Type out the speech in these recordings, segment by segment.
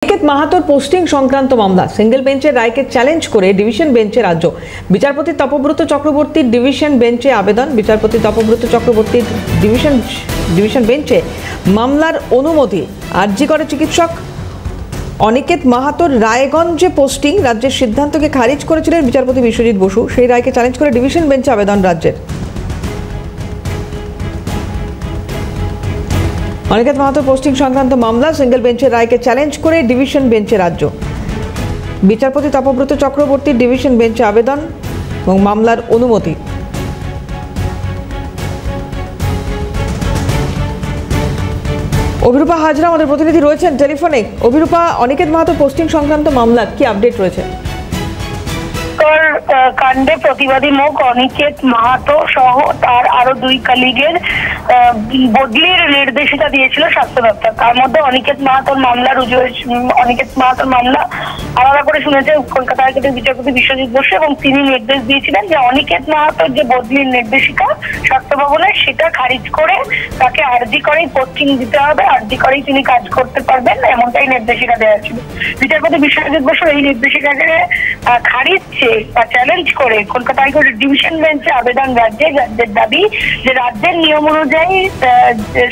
Aniket মাহাতোর posting সংক্রান্ত মামলা single বেঞ্চের রায়কে চ্যালেঞ্জ করে ডিভিশন বেঞ্চে রাজ্য। বিচারপতি তপব্রত চক্রবর্তীর ডিভিশন বেঞ্চে আবেদন। বিচারপতি তপব্রত চক্রবর্তীর ডিভিশন বেঞ্চে মামলার অনুমতি আর্জি করে চিকিৎসক। অনিকেত মাহাতোর রায়গঞ্জে পোস্টিং রাজ্যের সিদ্ধান্তকে খারিজ করেছিলেন বিচারপতি বিশ্বজিৎ বসু। সেই রায়কে চ্যালেঞ্জ করে ডিভিশন বেঞ্চে আবেদন রাজ্যের। অনিকেত মাহাতোর পোস্টিং সংক্রান্ত মামলা সিঙ্গেল বেঞ্চের রায়কে চ্যালেঞ্জ করে ডিভিশন বেঞ্চে রাজ্য। বিচারপতি তপব্রত চক্রবর্তীর ডিভিশন বেঞ্চে আবেদন এবং মামলার অনুমতি। অভিরূপা হাজরা আমাদের প্রতিনিধি রয়েছেন টেলিফোনে। অভিরূপা, অনিকেত মাহাতোর পোস্টিং সংক্রান্ত মামলা কি আপডেট রয়েছে? কাণ্ডে প্রতিবাদী মুখ অনিকেত মাহাতো সহ তার আরো দুই কলিগের বদলির নির্দেশিকা দিয়েছিল স্বাস্থ্য দপ্তর। তার মধ্যে অনিকেত মাহাতোর মামলা আলাদা করে শুনেছে কলকাতা হাইকোর্টের বিচারপতি বিশ্বজিৎ বসু এবং তিনি নির্দেশ দিয়েছিলেন যে অনিকেত মাহাতোর যে বদলির নির্দেশিকা স্বাস্থ্য ভবনের সেটা খারিজ করে তাকে আর্জি করেই পোস্টিং দিতে হবে, আর্জি করেই তিনি কাজ করতে পারবেন, এমনটাই নির্দেশিকা দেওয়া ছিল। বিচারপতি বিশ্বজিৎ বসু এই নির্দেশিকাকে খারিজ বা চ্যালেঞ্জ করে কলকাতা হাইকোর্টের ডিভিশন বেঞ্চে আবেদন রাজ্যের দাবি যে রাজ্যের নিয়ম অনুযায়ী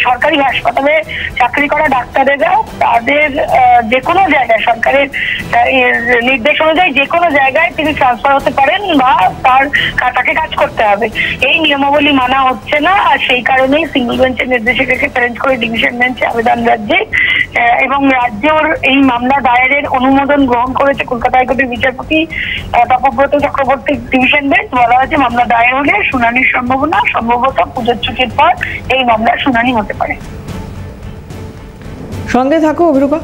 সরকারি হাসপাতালে চাকরি করা ডাক্তারেরা তাদের যে কোনো জায়গায় সরকারের নির্দেশ অনুযায়ী যে কোনো জায়গায় তিনি ট্রান্সফার হতে পারেন বা তাকে কাজ করতে হবে। এই নিয়মাবলী মানা হচ্ছে না, আর সেই কারণেই সিঙ্গল বেঞ্চের নির্দেশিকাকে চ্যালেঞ্জ করে ডিভিশন বেঞ্চে আবেদন রাজ্যে এবং রাজ্যের এই মামলা দায়েরের অনুমোদন গ্রহণ করেছে কলকাতা হাইকোর্টের বিচারপতি তপব্রত চক্রবর্তীর ডিভিশন বেঞ্চ। বলা হয়েছে মামলা দায়ের হলে শুনানির সম্ভবত পুজোর ছুটির পর এই মামলার শুনানি হতে পারে। সঙ্গে থাকো অভিরূপা।